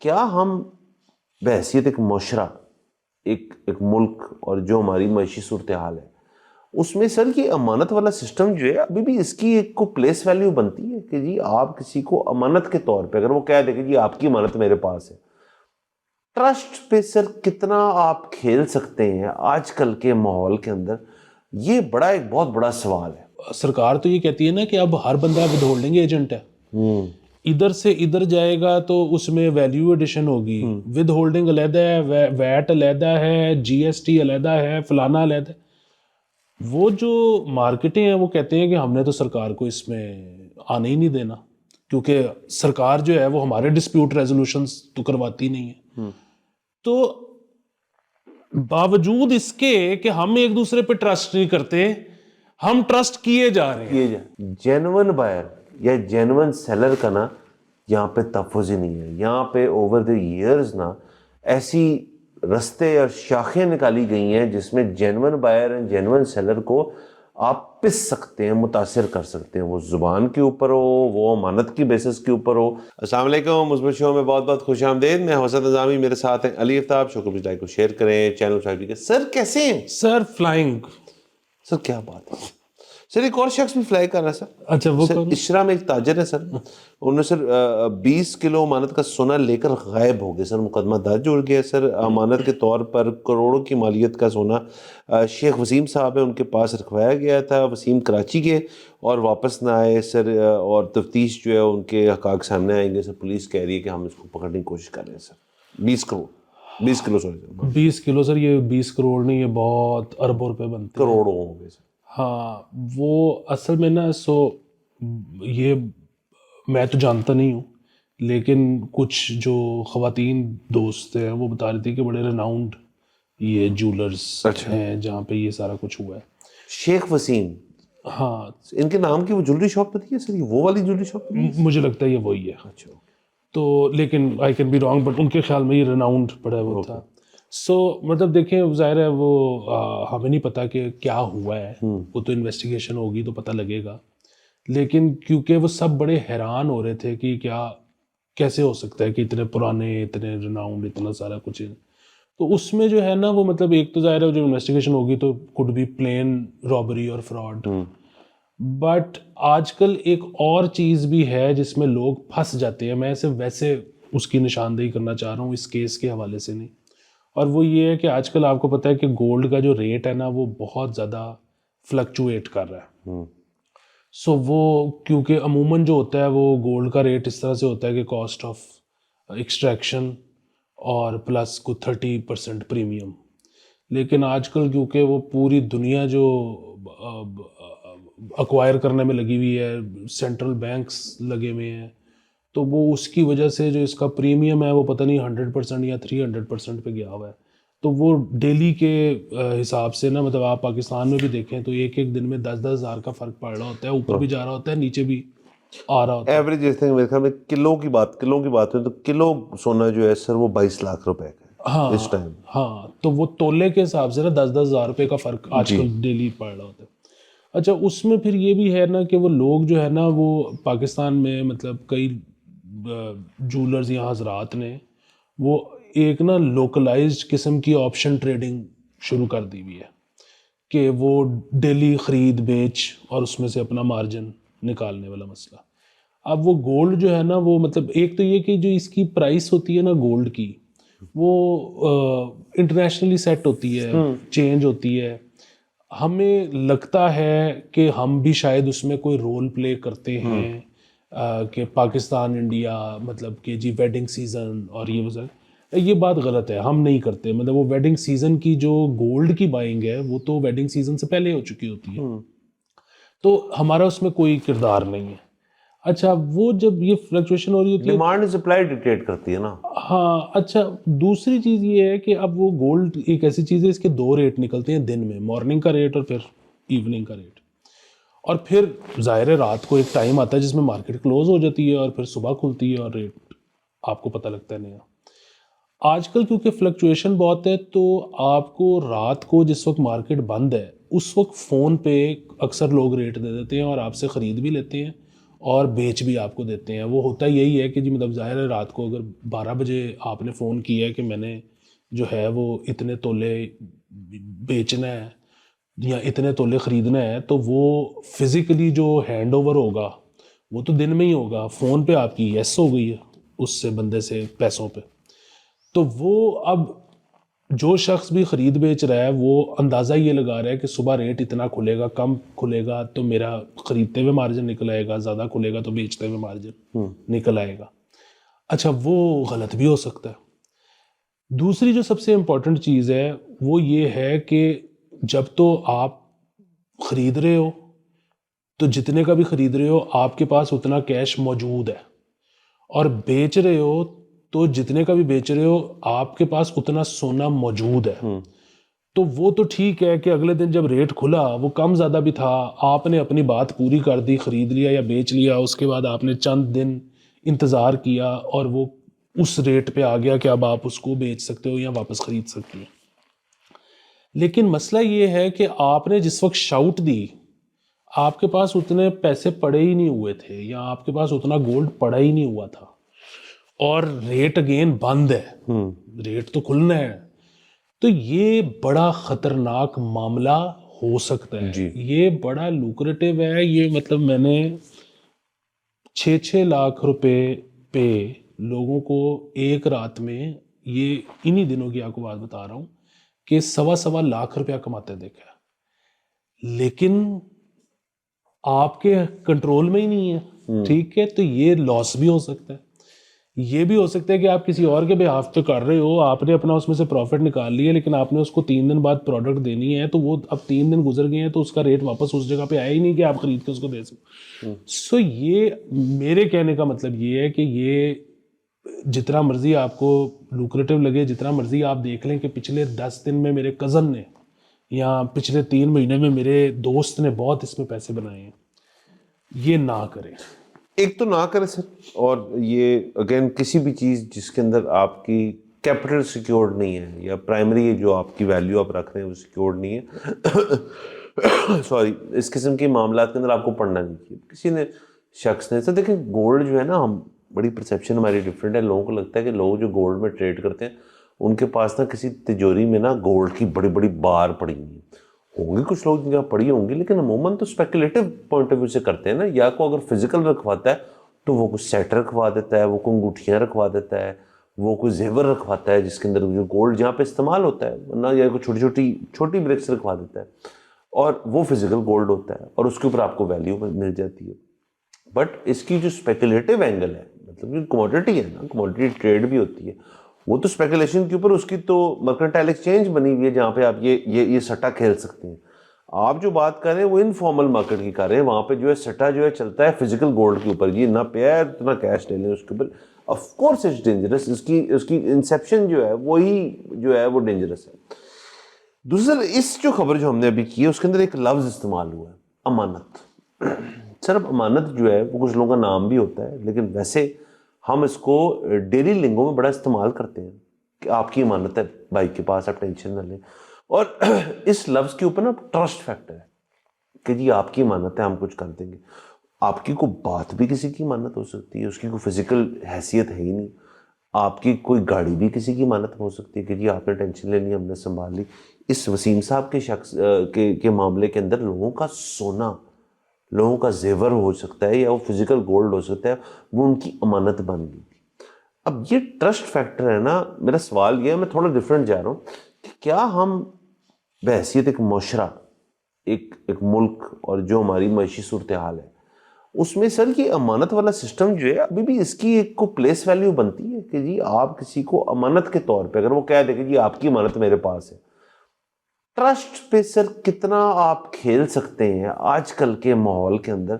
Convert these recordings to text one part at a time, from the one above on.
کیا ہم بحیثیت ایک معاشرہ، ایک ملک اور جو ہماری معاشی صورتحال ہے اس میں سر یہ امانت والا سسٹم جو ہے ابھی بھی اس کی ایک کو پلیس ویلیو بنتی ہے کہ جی آپ کسی کو امانت کے طور پہ اگر وہ کہہ دے کہ جی آپ کی امانت میرے پاس ہے، ٹرسٹ پہ سر کتنا آپ کھیل سکتے ہیں آج کل کے ماحول کے اندر؟ یہ ایک بہت بڑا سوال ہے. سرکار تو یہ کہتی ہے نا کہ اب ہر بندہ ود ہولڈنگ ایجنٹ ہے، ادھر سے ادھر جائے گا تو اس میں ویلیو ایڈیشن ہوگی، ود ہولڈنگ علیحدہ ہے، ویٹ علیحدہ ہے، جی ایس ٹی علیحدہ ہے، فلانا علیحدہ ہے. وہ جو مارکیٹیں ہیں وہ کہتے ہیں کہ ہم نے تو سرکار کو اس میں آنے ہی نہیں دینا، کیونکہ سرکار جو ہے وہ ہمارے ڈسپیوٹ ریزولوشنز تو کرواتی نہیں ہے. تو باوجود اس کے کہ ہم ایک دوسرے پہ ٹرسٹ نہیں کرتے، ہم ٹرسٹ کیے جا رہے ہیں. جینون بائر یا جینون سیلر کا نا یہاں پہ تفوض ہی نہیں ہے. یہاں پہ اوور دی ایئرز نا ایسی رستے اور شاخیں نکالی گئی ہیں جس میں جینون بائر اور جینون سیلر کو آپ پس سکتے ہیں، متاثر کر سکتے ہیں، وہ زبان کے اوپر ہو، وہ امانت کی بیسس کے اوپر ہو. السلام علیکم، مثبت شو میں بہت بہت خوش آمدید. میں حسن نظامی، میرے ساتھ ہیں علی افتاب. شو کو بھی لائک کو شیئر کریں، چینل کو سبسکرائب کریں. سر کیسے ہیں؟ سر فلائنگ. سر کیا بات ہے سر. ایک اور شخص بھی فلائی کر رہا ہے سر. اچھا وہ سر اشرا میں ایک تاجر ہے سر، انہوں نے سر 20 کلو امانت کا سونا لے کر غائب ہو گئے سر. مقدمہ درج ہو گیا سر. امانت کے طور پر کروڑوں کی مالیت کا سونا شیخ وسیم صاحب ہے ان کے پاس رکھوایا گیا تھا. وسیم کراچی کے اور واپس نہ آئے سر، اور تفتیش جو ہے ان کے حقائق سامنے آئیں گے سر. پولیس کہہ رہی ہے کہ ہم اس کو پکڑنے کی کوشش کر رہے ہیں سر. 20 کلو سوری 20 کلو سر. یہ 20 کروڑ نہیں، یہ بہت اربوں روپے بنتے ہیں، کروڑوں ہوں گے سر. ہاں وہ اصل میں نا یہ میں تو جانتا نہیں ہوں، لیکن کچھ جو خواتین دوست ہیں وہ بتا رہی تھی کہ بڑے ریناؤنڈ یہ جولرز ہیں جہاں پہ یہ سارا کچھ ہوا ہے. شیخ وسیم، ہاں ان کے نام کی وہ جولری شاپ پہ تھی ہے سر؟ یہ وہ والی جولری شاپ پہ؟ مجھے لگتا ہے یہ وہی ہے. اچھا تو لیکن I can be wrong, but ان کے خیال میں یہ ریناؤنڈ پڑا وہ تھا. مطلب دیکھیں ظاہر ہے وہ ہمیں نہیں پتا کہ کیا ہوا ہے، وہ تو انویسٹیگیشن ہوگی تو پتہ لگے گا. لیکن کیونکہ وہ سب بڑے حیران ہو رہے تھے کہ کیسے ہو سکتا ہے کہ اتنے پرانے، اتنے ریناؤنڈ، اتنا سارا کچھ. تو اس میں جو ہے نا وہ مطلب ایک تو ظاہر ہے جو انویسٹیگیشن ہوگی تو کوڈ بی پلین رابری اور فراڈ. بٹ آج کل ایک اور چیز بھی ہے جس میں لوگ پھنس جاتے ہیں. میں صرف ویسے اس کی نشاندہی کرنا چاہ رہا ہوں اس کیس کے حوالے سے نہیں، اور وہ یہ ہے کہ آج کل آپ کو پتہ ہے کہ گولڈ کا جو ریٹ ہے نا وہ بہت زیادہ فلکچویٹ کر رہا ہے. وہ کیونکہ عموماً جو ہوتا ہے وہ گولڈ کا ریٹ اس طرح سے ہوتا ہے کہ کاسٹ آف ایکسٹریکشن اور پلس کو 30% پریمیم. لیکن آج کل کیونکہ وہ پوری دنیا جو ایکوائر کرنے میں لگی ہوئی ہے، سینٹرل بینکس لگے ہوئے ہیں، تو وہ اس کی وجہ سے جو اس کا پریمیم ہے وہ پتہ نہیں 100% یا 300% پہ گیا ہوا ہے. تو وہ ڈیلی کے حساب سے نا مطلب آپ پاکستان میں بھی دیکھیں تو ایک دن میں 10,000 ہزار کا فرق پڑ رہا ہوتا ہے، اوپر بھی جا رہا ہوتا ہے، نیچے بھی آ رہا ہوتا ہے. ایوریج میرے خیال میں کلو کی بات ہے تو کلو سونا جو ہے سر وہ 22 لاکھ روپے کا ہے اس ٹائم. ہاں تو وہ تولے کے حساب سے نا 10,000 ہزار روپے کا فرق آج کل ڈیلی پڑ رہا ہوتا ہے. اچھا اس میں پھر یہ بھی ہے نا کہ وہ لوگ جو ہے نا وہ پاکستان میں مطلب کئی جولرز یا حضرات نے وہ ایک نا لوکلائزڈ قسم کی آپشن ٹریڈنگ شروع کر دی ہوئی ہے کہ وہ ڈیلی خرید بیچ اور اس میں سے اپنا مارجن نکالنے والا مسئلہ. اب وہ گولڈ جو ہے نا وہ مطلب ایک تو یہ کہ جو اس کی پرائس ہوتی ہے نا گولڈ کی وہ انٹرنیشنلی سیٹ ہوتی ہے، چینج ہوتی ہے. ہمیں لگتا ہے کہ ہم بھی شاید اس میں کوئی رول پلے کرتے ہیں کہ پاکستان انڈیا مطلب کہ جی ویڈنگ سیزن اور یہ وزن، یہ بات غلط ہے، ہم نہیں کرتے. مطلب وہ ویڈنگ سیزن کی جو گولڈ کی بائنگ ہے وہ تو ویڈنگ سیزن سے پہلے ہو چکی ہوتی ہے، تو ہمارا اس میں کوئی کردار نہیں ہے. اچھا وہ جب یہ فلکچویشن ہو رہی ہوتی ہے، ڈیمانڈ اینڈ سپلائی ڈکٹیٹ کرتی ہے نا. ہاں اچھا دوسری چیز یہ ہے کہ اب وہ گولڈ ایک ایسی چیز ہے اس کے 2 ریٹ نکلتے ہیں دن میں، مارننگ کا ریٹ اور پھر ایوننگ کا ریٹ. اور پھر ظاہر ہے رات کو ایک ٹائم آتا ہے جس میں مارکیٹ کلوز ہو جاتی ہے اور پھر صبح کھلتی ہے اور ریٹ آپ کو پتہ لگتا ہے نہیں. آج کل کیونکہ فلکچویشن بہت ہے تو آپ کو رات کو جس وقت مارکیٹ بند ہے اس وقت فون پہ اکثر لوگ ریٹ دے دیتے ہیں اور آپ سے خرید بھی لیتے ہیں اور بیچ بھی آپ کو دیتے ہیں. وہ ہوتا یہی ہے کہ جی مطلب ظاہر ہے رات کو اگر 12 بجے آپ نے فون کیا ہے کہ میں نے جو ہے وہ اتنے تولے بیچنا ہے یا اتنے تولے خریدنا ہے, تو وہ فزیکلی جو ہینڈ اوور ہوگا وہ تو دن میں ہی ہوگا. فون پہ آپ کی یس ہو گئی ہے اس سے بندے سے پیسوں پہ. تو وہ اب جو شخص بھی خرید بیچ رہا ہے وہ اندازہ یہ لگا رہا ہے کہ صبح ریٹ اتنا کھلے گا, کم کھلے گا تو میرا خریدتے ہوئے مارجن نکل آئے گا, زیادہ کھلے گا تو بیچتے ہوئے مارجن نکل آئے گا. اچھا وہ غلط بھی ہو سکتا ہے. دوسری جو سب سے امپورٹنٹ چیز ہے وہ یہ ہے کہ جب تو آپ خرید رہے ہو تو جتنے کا بھی خرید رہے ہو آپ کے پاس اتنا کیش موجود ہے, اور بیچ رہے ہو تو جتنے کا بھی بیچ رہے ہو آپ کے پاس اتنا سونا موجود ہے. تو وہ تو ٹھیک ہے کہ اگلے دن جب ریٹ کھلا وہ کم زیادہ بھی تھا, آپ نے اپنی بات پوری کر دی, خرید لیا یا بیچ لیا, اس کے بعد آپ نے چند دن انتظار کیا اور وہ اس ریٹ پہ آ گیا کہ اب آپ اس کو بیچ سکتے ہو یا واپس خرید سکتے ہیں. لیکن مسئلہ یہ ہے کہ آپ نے جس وقت شاؤٹ دی آپ کے پاس اتنے پیسے پڑے ہی نہیں ہوئے تھے یا آپ کے پاس اتنا گولڈ پڑا ہی نہیں ہوا تھا, اور ریٹ اگین بند ہے, ریٹ تو کھلنا ہے. تو یہ بڑا خطرناک معاملہ ہو سکتا ہے. یہ بڑا لوکریٹو ہے. یہ مطلب میں نے 6 لاکھ روپے پہ لوگوں کو ایک رات میں, یہ انہی دنوں کی آپ کو بات بتا رہا ہوں, کہ 1.25 لاکھ روپیہ کماتے دیکھا. لیکن آپ کے کنٹرول میں ہی نہیں ہے. ٹھیک ہے, تو یہ لاس بھی ہو سکتا ہے. یہ بھی ہو سکتا ہے کہ آپ کسی اور کے بہاف پہ کر رہے ہو, آپ نے اپنا اس میں سے پروفٹ نکال لیا, لیکن آپ نے اس کو 3 دن بعد پروڈکٹ دینی ہے, تو وہ اب 3 دن گزر گئے ہیں تو اس کا ریٹ واپس اس جگہ پہ آیا ہی نہیں کہ آپ خرید کے اس کو دے سکو. سو یہ میرے کہنے کا مطلب یہ ہے کہ یہ جتنا مرضی آپ کو لوکریٹو لگے, جتنا مرضی آپ دیکھ لیں کہ پچھلے 10 دن میں میرے کزن نے یا پچھلے 3 مہینے میں میرے دوست نے بہت اس میں پیسے بنائے ہیں, یہ نہ کریں. ایک تو نہ کرے سر, اور یہ اگین کسی بھی چیز جس کے اندر آپ کی کیپٹل سیکیورڈ نہیں ہے یا پرائمری جو آپ کی ویلیو آپ رکھ رہے ہیں وہ سیکیورڈ نہیں ہے, سوری, اس قسم کے معاملات کے اندر آپ کو پڑھنا نہیں چاہیے. کسی نے شخص نے سر دیکھیں گولڈ جو ہے نا, ہم بڑی پرسیپشن ہماری ڈفرینٹ ہے. لوگوں کو لگتا ہے کہ لوگ جو گولڈ میں ٹریڈ کرتے ہیں ان کے پاس نا کسی تجوری میں نا گولڈ کی بڑی بڑی بار پڑی ہوئی ہیں. ہوں گی کچھ لوگ جن کا پڑی ہوں گی, لیکن عموماً تو اسپیکولیٹو پوائنٹ آف ویو سے کرتے ہیں نا. یا کو اگر فزیکل رکھواتا ہے تو وہ کچھ سیٹ رکھوا دیتا ہے, وہ کوئی انگوٹھیاں رکھوا دیتا ہے, وہ کوئی زیور رکھواتا ہے جس کے اندر جو گولڈ جہاں پہ استعمال ہوتا ہے, ورنہ یا کوئی چھوٹی برکس رکھوا دیتا ہے, اور وہ فزیکل گولڈ ہوتا ہے اور اس کے اوپر آپ کو ویلیو مل جاتی ہے. بٹ اس کی جو اسپیکولیٹو اینگل ہے, مطلب جو کموڈٹی ہے نا, کموڈٹی ٹریڈ بھی ہوتی ہے, وہ تو اسپیکولیشن کے اوپر اس کی تو مرکنٹائل ایکسچینج بنی ہوئی ہے جہاں پہ آپ یہ سٹا کھیل سکتے ہیں. آپ جو بات کر رہے ہیں وہ انفارمل مارکیٹ کی کر رہے ہیں, وہاں پہ جو ہے سٹا جو ہے چلتا ہے فزیکل گولڈ کے اوپر. یہ نہ پیا ہے اتنا کیش لے لیں اس کے اوپر, آف کورس اٹس ڈینجرس. اس کی انسیپشن جو ہے وہی جو ہے وہ ڈینجرس ہے. دوسرا, اس جو خبر جو ہم نے ابھی کی ہے اس کے اندر ایک لفظ استعمال ہوا ہے, امانت. سر اب امانت جو ہے وہ کچھ لوگوں کا نام بھی ہوتا ہے, لیکن ویسے ہم اس کو ڈیلی لنگوں میں بڑا استعمال کرتے ہیں کہ آپ کی امانت ہے بھائی کے پاس, آپ ٹینشن نہ لیں. اور اس لفظ کے اوپر نا ٹرسٹ فیکٹر ہے کہ جی آپ کی امانت ہے, ہم کچھ کر دیں گے. آپ کی کوئی بات بھی کسی کی امانت ہو سکتی ہے, اس کی کوئی فزیکل حیثیت ہے ہی نہیں. آپ کی کوئی گاڑی بھی کسی کی امانت ہو سکتی ہے کہ جی آپ نے ٹینشن لے لی, ہم نے سنبھال لی. اس وسیم صاحب کے شخص کے معاملے کے اندر لوگوں کا سونا, لوگوں کا زیور ہو سکتا ہے یا وہ فزیکل گولڈ ہو سکتا ہے, وہ ان کی امانت بن گئی تھی. اب یہ ٹرسٹ فیکٹر ہے نا, میرا سوال یہ ہے, میں تھوڑا ڈفرینٹ جا رہا ہوں, کہ کیا ہم بحیثیت ایک معاشرہ, ایک ملک اور جو ہماری معاشی صورتحال ہے اس میں سر یہ امانت والا سسٹم جو ہے ابھی بھی اس کی ایک کو پلیس ویلیو بنتی ہے کہ جی آپ کسی کو امانت کے طور پہ اگر وہ کہہ دے کہ جی آپ کی امانت میرے پاس ہے, ٹرسٹ پہ سر کتنا آپ کھیل سکتے ہیں آج کل کے ماحول کے اندر؟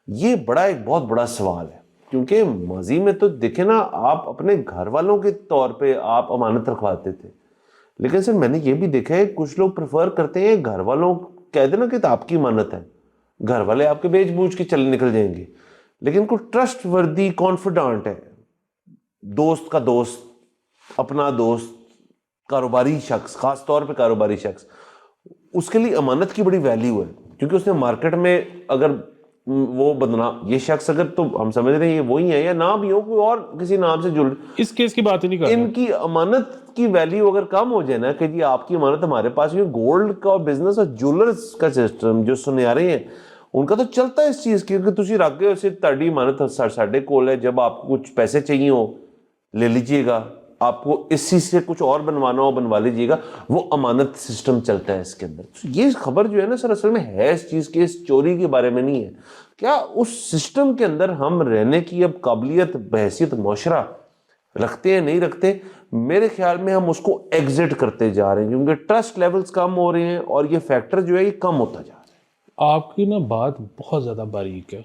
یہ ایک بہت بڑا سوال ہے. کیونکہ ماضی میں تو دیکھیں نا, آپ اپنے گھر والوں کے طور پہ آپ امانت رکھواتے تھے, لیکن سر میں نے یہ بھی دیکھا ہے کچھ لوگ پریفر کرتے ہیں گھر والوں کہہ دینا کہ آپ کی امانت ہے, گھر والے آپ کے بیچ بوجھ کے نکل جائیں گے, لیکن کوئی ٹرسٹ وردی کانفیڈنٹ ہے, دوست کا دوست, اپنا دوست, کاروباری شخص, خاص طور پہ کاروباری شخص, اس کے لیے امانت کی بڑی ویلیو ہے. کیونکہ اس نے مارکیٹ میں اگر وہ بدنام, یہ شخص اگر تو ہم سمجھ رہے ہیں یہ وہی ہے, یا نہ بھی ہو کوئی اور کسی نام سے جول, اس کیس کی بات ہی نہیں کر رہے. ان کی امانت کی ویلیو اگر کم ہو جائے نا کہ جی آپ کی امانت ہمارے پاس, گولڈ کا بزنس اور جولرز کا سسٹم جو سنیارے ہیں ان کا تو چلتا ہے اس چیز کی, کیونکہ تسی رکھ گئے صرف تہاڈی امانت ساڈے کول ہے, جب آپ کو کچھ پیسے چاہیے ہو لے لیجئے گا, آپ کو اس چیز سے کچھ اور بنوانا ہو بنوا لیجیے گا, وہ امانت سسٹم چلتا ہے اس کے اندر. یہ خبر جو ہے نا سر اصل میں ہے اس چیز کے, اس چوری کے بارے میں نہیں ہے. کیا اس سسٹم کے اندر ہم رہنے کی اب قابلیت بحیثیت معاشرہ رکھتے ہیں نہیں رکھتے؟ میرے خیال میں ہم اس کو ایگزٹ کرتے جا رہے ہیں, کیونکہ ٹرسٹ لیولز کم ہو رہے ہیں اور یہ فیکٹر جو ہے یہ کم ہوتا جا رہا ہے. آپ کی نا بات بہت زیادہ باریک ہے.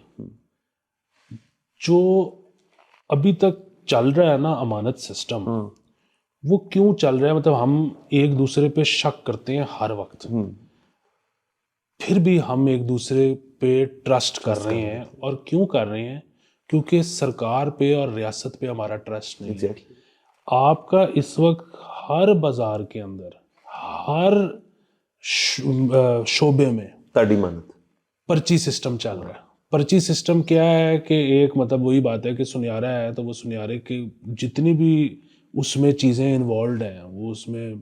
جو ابھی تک چل رہا ہے نا امانت سسٹم, وہ کیوں چل رہا ہے؟ مطلب ہم ایک دوسرے پہ شک کرتے ہیں ہر وقت, پھر بھی ہم ایک دوسرے پہ ٹرسٹ کر رہے ہیں. اور کیوں کر رہے ہیں؟ کیونکہ سرکار پہ اور ریاست پہ ہمارا ٹرسٹ نہیں ہے. آپ کا اس وقت ہر بازار کے اندر, ہر شعبے میں تاڑی امانت پرچی سسٹم چل رہا ہے. پرچی سسٹم کیا ہے کہ ایک مطلب وہی بات ہے کہ سنیارا ہے تو وہ سنیارے کے جتنی بھی اس میں چیزیں انوالوڈ ہیں, وہ اس میں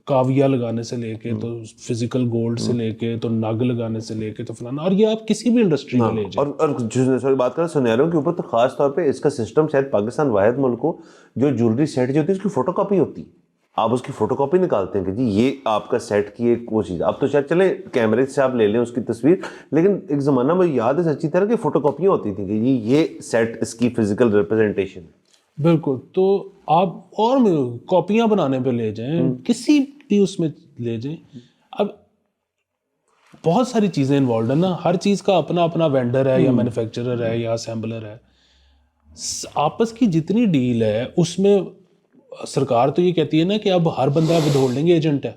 کاویہ لگانے سے لے کے تو فزیکل گولڈ سے لے کے تو نگ لگانے سے لے کے تو فلانا, اور یہ آپ کسی بھی انڈسٹری میں لے جائیں. اور سوری بات کریں سنیاروں کے اوپر, تو خاص طور پہ اس کا سسٹم شاید پاکستان واحد ملک ہو جو جولری سیٹ جو ہوتی ہے اس کی فوٹو کاپی ہوتی ہے. آپ اس کی فوٹو کاپی نکالتے ہیں کہ جی یہ آپ کا سیٹ کی ایک وہ چیز. اب تو شاید چلیں کیمرے سے آپ لے لیں اس کی تصویر, لیکن ایک زمانہ مجھے یاد ہے سچی طرح کہ فوٹو کاپیاں ہوتی تھیں کہ جی یہ سیٹ اس کی فزیکل ریپرزنٹیشن. بالکل. تو آپ اور کاپیاں بنانے پہ لے جائیں, کسی بھی اس میں لے جائیں. اب بہت ساری چیزیں انوالوڈ ہیں نا, ہر چیز کا اپنا اپنا وینڈر ہے یا مینوفیکچرر ہے یا اسمبلر ہے. آپس کی جتنی ڈیل ہے اس میں سرکار تو یہ کہتی ہے نا کہ اب ہر بندہ ود ہولڈنگ ایجنٹ ہے.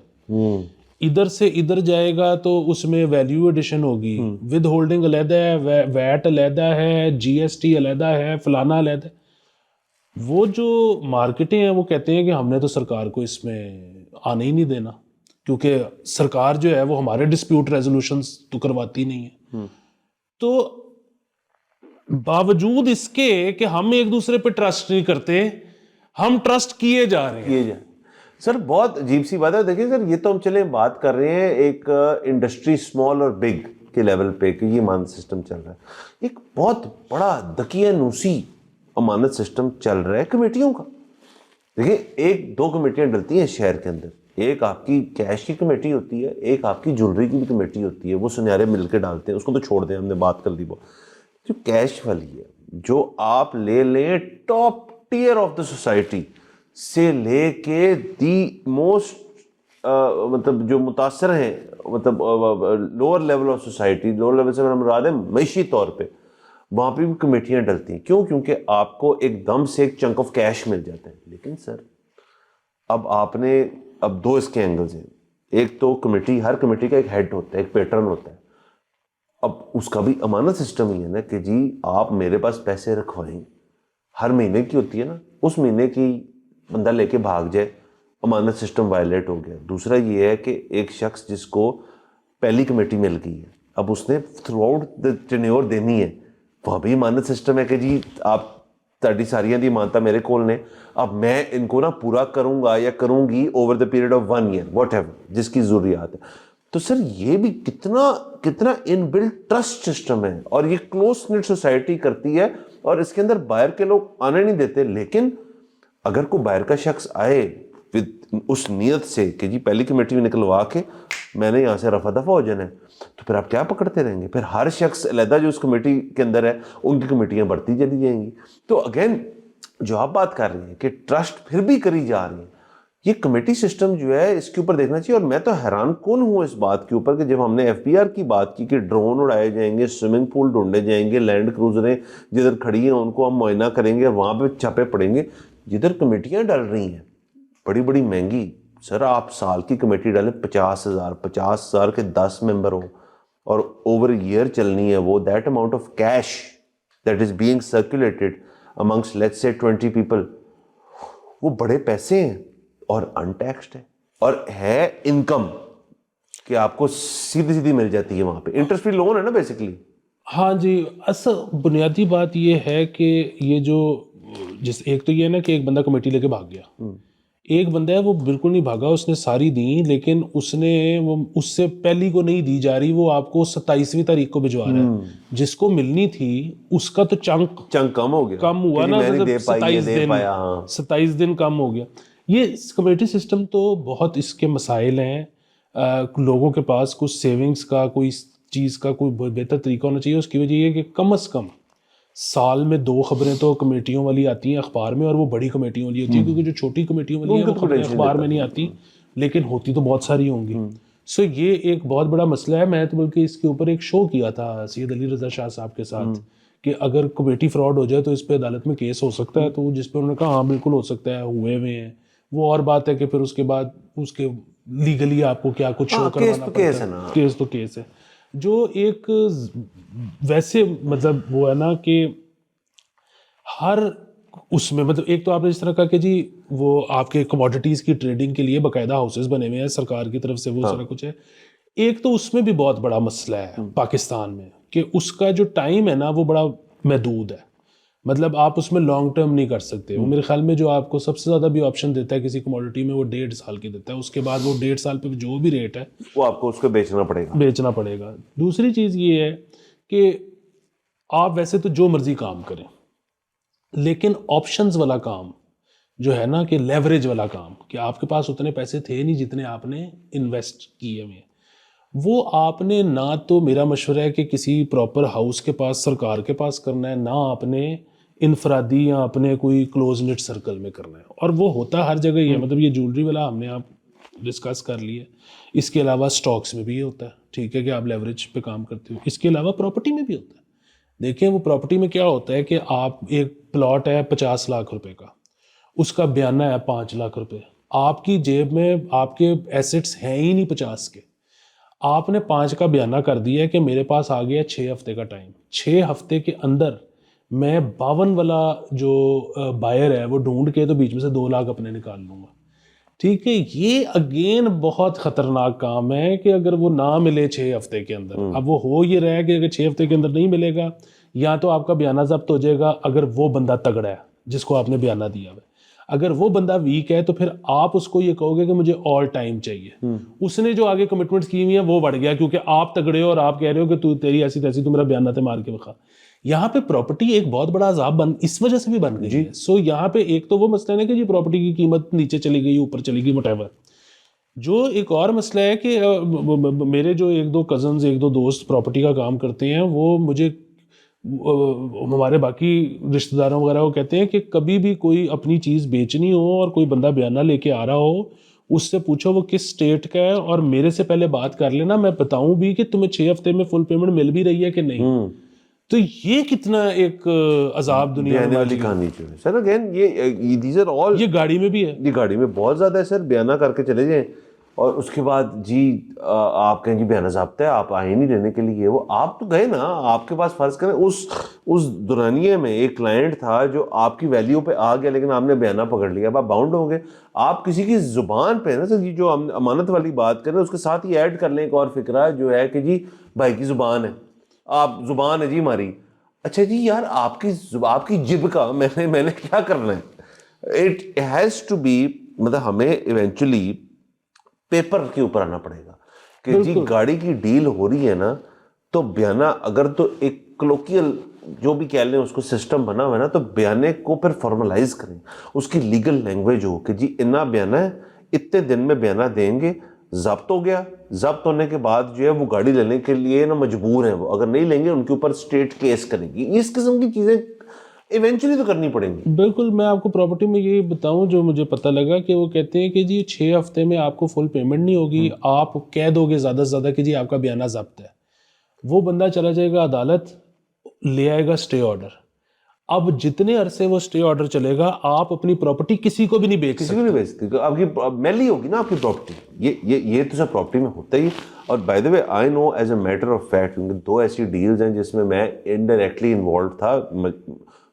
ادھر سے ادھر جائے گا تو اس میں ویلیو ایڈیشن ہوگی, ود ہولڈنگ علیحدہ ہے, ویٹ علیحدہ ہے, جی ایس ٹی علیحدہ ہے, فلانا علیحدہ ہے. وہ جو مارکیٹیں ہیں وہ کہتے ہیں کہ ہم نے تو سرکار کو اس میں آنے ہی نہیں دینا, کیونکہ سرکار جو ہے وہ ہمارے ڈسپیوٹ ریزولوشنز تو کرواتی نہیں ہے. تو باوجود اس کے کہ ہم ایک دوسرے پہ ٹرسٹ نہیں کرتے, ہم ٹرسٹ کیے جا رہے ہیں. سر بہت عجیب سی بات ہے. دیکھیں سر یہ تو ہم چلیں بات کر رہے ہیں ایک انڈسٹری اسمال اور بگ کے لیول پہ کہ یہ امانت سسٹم چل رہا ہے. ایک بہت بڑا دقیانوسی امانت سسٹم چل رہا ہے کمیٹیوں کا. دیکھیں ایک دو کمیٹیاں ڈلتی ہیں شہر کے اندر, ایک آپ کی کیش کی کمیٹی ہوتی ہے, ایک آپ کی جولری کی بھی کمیٹی ہوتی ہے. وہ سنیارے مل کے ڈالتے ہیں, اس کو تو چھوڑ دیں, ہم نے بات کر لی. وہ جو کیش والی ہے جو آپ لے لیں top tier of the society سے لے کے دی موسٹ مطلب جو متاثر ہیں, مطلب lower level of society, lower level سے مراد ہے معیشی طور پہ, وہاں پہ بھی کمیٹیاں ڈلتی ہیں. کیوں؟ کیونکہ آپ کو ایک دم سے ایک چنک آف کیش مل جاتا ہے. لیکن سر اب آپ نے اب دو اس کے اینگلز ہیں. ایک تو کمیٹی, ہر کمیٹی کا ایک ہیڈ ہوتا ہے, ایک پیٹرن ہوتا ہے. اب اس کا بھی امانت سسٹم ہی ہے نا کہ جی آپ میرے پاس پیسے رکھوائیں, ہر مہینے کی ہوتی ہے نا, اس مہینے کی بندہ لے کے بھاگ جائے, امانت سسٹم وائلیٹ ہو گیا. دوسرا یہ ہے کہ ایک شخص جس کو پہلی کمیٹی مل گئی ہے, اب اس نے تھرو آؤٹ دا ٹینیور دینی ہے, وہاں بھی امانت سسٹم ہے کہ جی آپ تہاڈی ساریاں دی امانتاں میرے کول نے, اب میں ان کو نا پورا کروں گا یا کروں گی over the period of 1 year what ever جس کی ضروریات ہے. تو سر یہ بھی کتنا ان بلٹ ٹرسٹ سسٹم ہے, اور یہ کلوز نٹ سوسائٹی کرتی ہے, اور اس کے اندر باہر کے لوگ آنے نہیں دیتے. لیکن اگر کوئی باہر کا شخص آئے اس نیت سے کہ جی پہلی کمیٹی میں نکلوا کے میں نے یہاں سے رفع دفع ہو جانا ہے, تو پھر آپ کیا پکڑتے رہیں گے؟ پھر ہر شخص علیحدہ جو اس کمیٹی کے اندر ہے ان کی کمیٹیاں بڑھتی چلی جائیں گی. تو اگین جو آپ بات کر رہے ہیں کہ ٹرسٹ پھر بھی کری جا رہی ہے, یہ کمیٹی سسٹم جو ہے اس کے اوپر دیکھنا چاہیے. اور میں تو حیران کن ہوں اس بات کے اوپر کہ جب ہم نے ایف بی آر کی بات کی کہ ڈرون اڑائے جائیں گے, سوئمنگ پول ڈھونڈے جائیں گے, لینڈ کروزریں جدھر کھڑی ہیں ان کو ہم معائنہ کریں گے, وہاں پہ چھاپے پڑیں گے. جدھر کمیٹیاں ڈل رہی ہیں بڑی بڑی مہنگی, سر آپ سال کی کمیٹی ڈالیں 50,000 کے 10 ممبر ہو اور اوور ایئر چلنی ہے وہ, that amount of cash that is being circulated amongst let's say 20 people, وہ بڑے پیسے ہیں اور انٹیکسڈ ہے, اور ہے انکم کہ آپ کو سیدھی مل جاتی ہے وہاں پہ. انٹرسٹ فری لون ہے نا بیسیکلی. ہاں جی، اصل بنیادی بات یہ ہے کہ یہ جو ایک تو یہ ہے نا کہ ایک بندہ کمیٹی لے کے بھاگ گیا، ایک بندہ ہے وہ بالکل نہیں بھاگا، اس نے ساری دیں، لیکن اس نے وہ اس سے پہلی کو نہیں دی جا رہی، وہ آپ کو 27ویں تاریخ کو بھجوا رہا ہے، جس کو ملنی تھی اس کا تو چنک کم ہو گیا، کم ہوا نا، میں نہیں دے پائی، 27 دے دن، پایا، ہاں 27 دن کم ہو گیا۔ یہ کمیٹی سسٹم تو بہت اس کے مسائل ہیں، لوگوں کے پاس کچھ سیونگز کا کوئی چیز کا کوئی بہتر طریقہ ہونا چاہیے۔ اس کی وجہ یہ ہے کہ کم از کم سال میں 2 خبریں تو کمیٹیوں والی آتی ہیں اخبار میں، اور وہ بڑی کمیٹیوں والی ہوتی ہیں، کیونکہ جو چھوٹی کمیٹیوں والی ہیں وہ خبریں اخبار میں نہیں آتی، لیکن ہوتی تو بہت ساری ہوں گی۔ سو یہ ایک بہت بڑا مسئلہ ہے۔ میں تو بلکہ اس کے اوپر ایک شو کیا تھا سید علی رضا شاہ صاحب کے ساتھ کہ اگر کمیٹی فراڈ ہو جائے تو اس پہ عدالت میں کیس ہو سکتا ہے، تو جس پہ انہوں نے کہا ہاں بالکل ہو سکتا ہے، ہوئے ہیں۔ وہ اور بات ہے کہ پھر اس کے بعد اس کے لیگلی آپ کو کیا کچھ شو کروانا پڑتا ہے، کیس تو کیس ہے۔ جو ایک ویسے مطلب وہ ہے نا کہ ہر اس میں مطلب ایک تو آپ نے اس طرح کہا کہ جی وہ آپ کے کموڈیٹیز کی ٹریڈنگ کے لیے باقاعدہ ہاؤسز بنے ہوئے ہیں سرکار کی طرف سے، وہ سارا کچھ ہے۔ ایک تو اس میں بھی بہت بڑا مسئلہ ہے پاکستان میں کہ اس کا جو ٹائم ہے نا وہ بڑا محدود ہے، مطلب آپ اس میں لانگ ٹرم نہیں کر سکتے۔ وہ میرے خیال میں جو آپ کو سب سے زیادہ بھی آپشن دیتا ہے کسی کموڈیٹی میں وہ 1.5 سال کی دیتا ہے، اس کے بعد وہ 1.5 سال پہ جو بھی ریٹ ہے وہ آپ کو اس کو بیچنا پڑے گا۔ دوسری چیز یہ ہے کہ آپ ویسے تو جو مرضی کام کریں، لیکن آپشنز والا کام جو ہے نا کہ لیوریج والا کام، کہ آپ کے پاس اتنے پیسے تھے نہیں جتنے آپ نے انویسٹ کیے ہوئے، وہ آپ نے نہ تو میرا مشورہ ہے کہ کسی پراپر ہاؤس کے پاس سرکار کے پاس کرنا ہے، نہ آپ نے انفرادی یا اپنے کوئی کلوز نٹ سرکل میں کرنا ہے، اور وہ ہوتا ہر جگہ ہی ہے۔ مطلب یہ جولری والا ہم نے آپ ڈسکس کر لیا، اس کے علاوہ سٹاکس میں بھی یہ ہوتا ہے، ٹھیک ہے کہ آپ لیوریج پہ کام کرتے ہو، اس کے علاوہ پراپرٹی میں بھی ہوتا ہے۔ دیکھیں وہ پراپرٹی میں کیا ہوتا ہے کہ آپ ایک پلاٹ ہے 50 لاکھ روپے کا، اس کا بیانہ ہے 5 لاکھ روپے، آپ کی جیب میں آپ کے ایسٹس ہیں ہی نہیں 50 کے، آپ نے 5 کا بیانہ کر دیا ہے کہ میرے پاس آ گیا 6 ہفتے کا ٹائم، 6 ہفتے کے اندر میں 52 والا جو بائر ہے وہ ڈھونڈ کے تو بیچ میں سے 2 لاکھ اپنے نکال لوں گا، ٹھیک ہے۔ یہ اگین بہت خطرناک کام ہے کہ اگر وہ نہ ملے 6 ہفتے کے اندر، اب وہ ہو یہ رہا ہے کہ اگر 6 ہفتے کے اندر نہیں ملے گا یا تو آپ کا بیانہ ضبط ہو جائے گا اگر وہ بندہ تگڑا ہے جس کو آپ نے بیانہ دیا ہے، اگر وہ بندہ ویک ہے تو پھر آپ اس کو یہ کہو گے کہ مجھے اور ٹائم چاہیے، اس نے جو آگے کمٹمنٹس کی ہوئی ہیں وہ بڑھ گیا کیونکہ آپ تگڑے ہو اور آپ کہہ رہے ہو کہ تو تیری ایسی تیسی، تو میرا بیانہ تے مار کے بخا۔ یہاں پہ پراپرٹی ایک بہت بڑا عذاب اس وجہ سے بھی بن گئی ہے۔ سو یہاں پہ ایک تو وہ مسئلہ ہے کہ جی پراپرٹی کی قیمت نیچے چلی گئی، اوپر چلی گئی، whatever۔ جو ایک اور مسئلہ ہے کہ میرے جو 1-2 کزنز، 1-2 دوست پراپرٹی کا کام کرتے ہیں، وہ مجھے ہمارے باقی رشتہ داروں وغیرہ وہ کہتے ہیں کہ کبھی بھی کوئی اپنی چیز بیچنی ہو اور کوئی بندہ بیانہ لے کے آ رہا ہو، اس سے پوچھو وہ کس سٹیٹ کا ہے اور میرے سے پہلے بات کر لینا، میں بتاؤں بھی کہ تمہیں 6 ہفتے میں فل پیمنٹ مل بھی رہی ہے کہ نہیں۔ تو یہ کتنا ایک عذاب دنیا میں والی کہانی جو ہے سر، اگین یہ گاڑی میں بھی ہے، یہ گاڑی میں بہت زیادہ ہے سر، بیانہ کر کے چلے جائیں اور اس کے بعد جی آپ کہیں جی بیانہ ضابطہ ہے، آپ آئے نہیں لینے کے لیے، وہ آپ تو گئے نا، آپ کے پاس فرض کریں اس دورانیے میں ایک کلائنٹ تھا جو آپ کی ویلیو پہ آ گیا لیکن آپ نے بیانہ پکڑ لیا، اب آپ باؤنڈ ہوں گے۔ آپ کسی کی زبان پہ نا سر، جو امانت والی بات کریں اس کے ساتھ ہی ایڈ کر لیں ایک اور فکرہ جو ہے کہ جی بھائی کی زبان ہے، آپ زبان ہے جی ہماری، اچھا جی یار آپ کی جب کا میں نے کیا کرنا ہے؟ اٹ ہیز ٹو بی، مطلب ہمیں ایونچولی پیپر کے اوپر آنا پڑے گا کہ جی گاڑی کی ڈیل ہو رہی ہے نا، تو بیانہ اگر تو ایک کلوکیل جو بھی کہہ لیں اس کو سسٹم بنا ہوا ہے نا، تو بیانے کو پھر فارملائز کریں، اس کی لیگل لینگویج ہو کہ جی اتنا بیانہ ہے، اتنے دن میں بیانہ دیں گے، ضبط ہو گیا، ضبط ہونے کے بعد جو ہے وہ گاڑی لینے کے لیے نا مجبور ہیں، وہ اگر نہیں لیں گے ان کے اوپر اسٹیٹ کیس کرے گی۔ اس قسم کی چیزیں ایونچولی تو کرنی پڑیں گی۔ بالکل۔ میں آپ کو پراپرٹی میں یہ بتاؤں جو مجھے پتہ لگا کہ وہ کہتے ہیں کہ جی 6 ہفتے میں آپ کو فل پیمنٹ نہیں ہوگی، آپ کہہ دو گے زیادہ سے زیادہ کہ جی آپ کا بیانہ ضبط ہے، وہ بندہ چلا جائے گا عدالت، لے آئے گا اسٹے آرڈر، اب جتنے عرصے وہ اسٹے آرڈر چلے گا آپ اپنی پراپرٹی کسی کو بھی نہیں بیچ سکتے، آپ کی میلی ہوگی نا آپ کی پراپرٹی۔ یہ تو سب پراپرٹی میں ہوتا ہی۔ اور by the way I know as a matter of fact 2 ایسی ڈیلز ہیں جس میں میں انڈائریکٹلی انوالوڈ تھا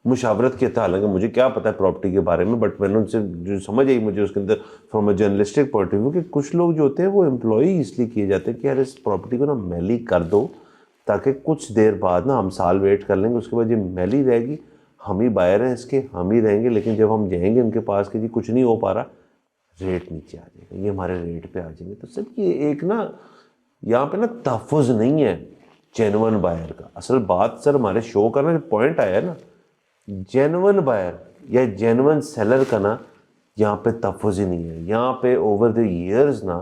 مشاورت کے تھا، حالانکہ مجھے کیا پتا ہے پراپرٹی کے بارے میں، بٹ میں نے ان سے جو سمجھ آئی مجھے اس کے اندر from a journalistic point of view کہ کچھ لوگ جو ہوتے ہیں وہ امپلائی اس لیے کیے جاتے ہیں کہ یار اس پراپرٹی کو نا میلی کر دو تاکہ کچھ دیر بعد نا ہم سال ویٹ کر لیں گے, اس کے بعد یہ میلی رہے گی, ہم ہی بائر ہیں اس کے, ہم ہی رہیں گے, لیکن جب ہم جائیں گے ان کے پاس کہ جی کچھ نہیں ہو پا رہا, ریٹ نیچے آ جائے گا, یہ ہمارے ریٹ پہ آ جائیں گے. تو سر یہ ایک نا یہاں پہ نا تحفظ نہیں ہے جینون بائر کا. اصل بات سر ہمارے شو کا نا جو پوائنٹ آیا ہے نا, جینون بائر یا جینون سیلر کا نا یہاں پہ تحفظ ہی نہیں ہے. یہاں پہ اوور دی ایئرز نا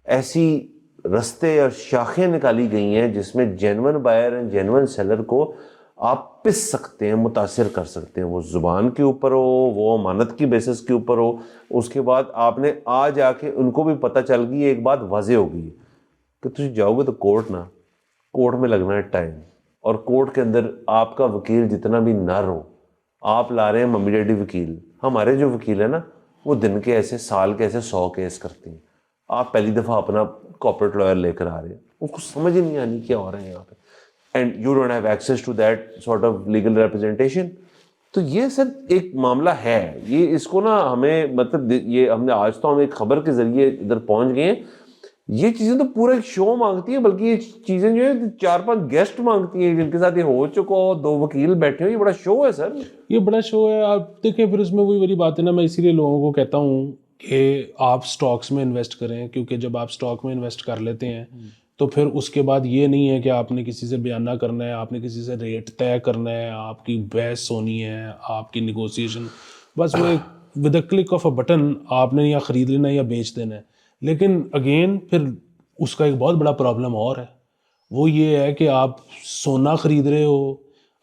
ایسی رستے اور شاخیں نکالی گئی ہیں جس میں genuine buyer and genuine seller کو آپ پس سکتے ہیں, متاثر کر سکتے ہیں. وہ زبان کے اوپر ہو, وہ امانت کی بیسس کے اوپر ہو. اس کے بعد آپ نے آ جا کے ان کو بھی پتہ چل گئی, ایک بات واضح ہو گئی کہ تم جاؤ گے تو کورٹ میں لگنا ہے ٹائم, اور کورٹ کے اندر آپ کا وکیل جتنا بھی نر ہو, آپ لا رہے ہیں ممی ڈیڈی وکیل. ہمارے جو وکیل ہیں نا وہ دن کے ایسے سال کے ایسے 100 کیس کرتے ہیں. آپ پہلی دفعہ اپنا کارپوریٹ لائر لے کر آ رہے ہیں, ان کو سمجھ ہی نہیں آنی کیا ہو رہا ہے یہاں پہ, and you don't have access to that sort of legal representation. تو یہ سر ایک معاملہ ہے, یہ اس کو نا ہمیں مطلب یہ ہم نے آج تو ہم ایک خبر کے ذریعے ادھر پہنچ گئے ہیں. یہ چیزیں تو پورا ایک شو مانگتی ہیں, بلکہ یہ چیزیں جو ہے 4-5 گیسٹ مانگتی ہیں جن کے ساتھ یہ ہو چکا ہو, 2 وکیل بیٹھے ہو. یہ بڑا شو ہے سر, یہ بڑا شو ہے. آپ دیکھیں پھر اس میں وہی والی بات ہے نا, میں اسی لیے لوگوں کو کہتا ہوں کہ آپ سٹاکس میں انویسٹ کریں, کیونکہ جب آپ سٹاک میں انویسٹ کر لیتے ہیں تو پھر اس کے بعد یہ نہیں ہے کہ آپ نے کسی سے بیانہ کرنا ہے, آپ نے کسی سے ریٹ طے کرنا ہے, آپ کی بحث ہونی ہے, آپ کی نیگوسیشن, بس وہ with a click of a button آپ نے یا خرید لینا ہے یا بیچ دینا ہے. لیکن اگین پھر اس کا ایک بہت بڑا پرابلم اور ہے, وہ یہ ہے کہ آپ سونا خرید رہے ہو,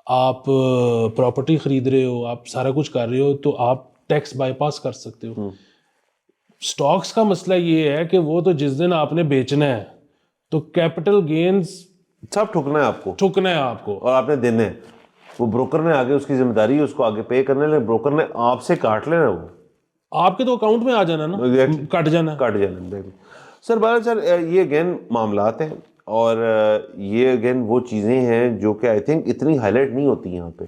آپ پراپرٹی خرید رہے ہو, آپ سارا کچھ کر رہے ہو, تو آپ ٹیکس بائی پاس کر سکتے ہو. سٹاکس کا مسئلہ یہ ہے کہ وہ تو جس دن آپ نے بیچنا ہے تو کیپٹل گینز سب ٹھکنا ہے آپ کو, ٹھکنا ہے آپ کو, اور آپ نے دینے ہیں. وہ بروکر نے آگے اس کی ذمہ داری ہے اس کو آگے پے کرنے, لیکن بروکر نے آپ سے کاٹ لینا, وہ آپ کے تو اکاؤنٹ میں آ جانا نا, کٹ جانا. سر. بہرحال سر یہ اگین معاملات ہیں, اور یہ اگین وہ چیزیں ہیں جو کہ آئی تھنک اتنی ہائی لائٹ نہیں ہوتی یہاں پہ,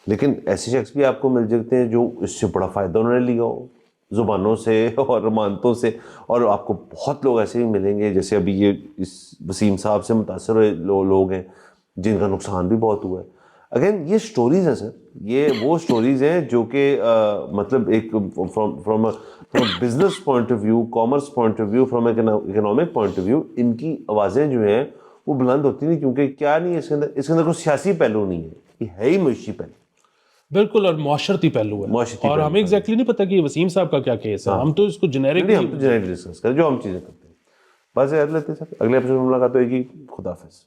لیکن ایسے شخص بھی آپ کو مل جاتے ہیں جو اس سے بڑا فائدہ انہوں نے لیا ہو زبانوں سے اور امانتوں سے. اور آپ کو بہت لوگ ایسے بھی ملیں گے جیسے ابھی یہ اس وسیم صاحب سے متاثر ہوئے لوگ ہیں جن کا نقصان بھی بہت ہوا ہے. اگین یہ سٹوریز ہیں سر, یہ وہ سٹوریز ہیں جو کہ مطلب ایک from business point of view, commerce point of view, from economic point of view, ان کی آوازیں جو ہیں وہ بلند ہوتی نہیں, کیونکہ کیا نہیں ہے اس کے اندر کوئی سیاسی پہلو نہیں ہے, یہ ہے ہی معاشی پہلو. بالکل, اور معاشرتی پہلو ہے, اور ہمیں ایگزیکٹلی نہیں پتا کہ یہ وسیم صاحب کا کیا کیس ہے, ہم تو اس کو جنیرک ڈسکس کریں جو ہم چیزیں کرتے ہیں. بس یاد لیتے ہیں سر, اگلے ایپیسوڈ میں ملاقات ہوئے گی. خدا حافظ.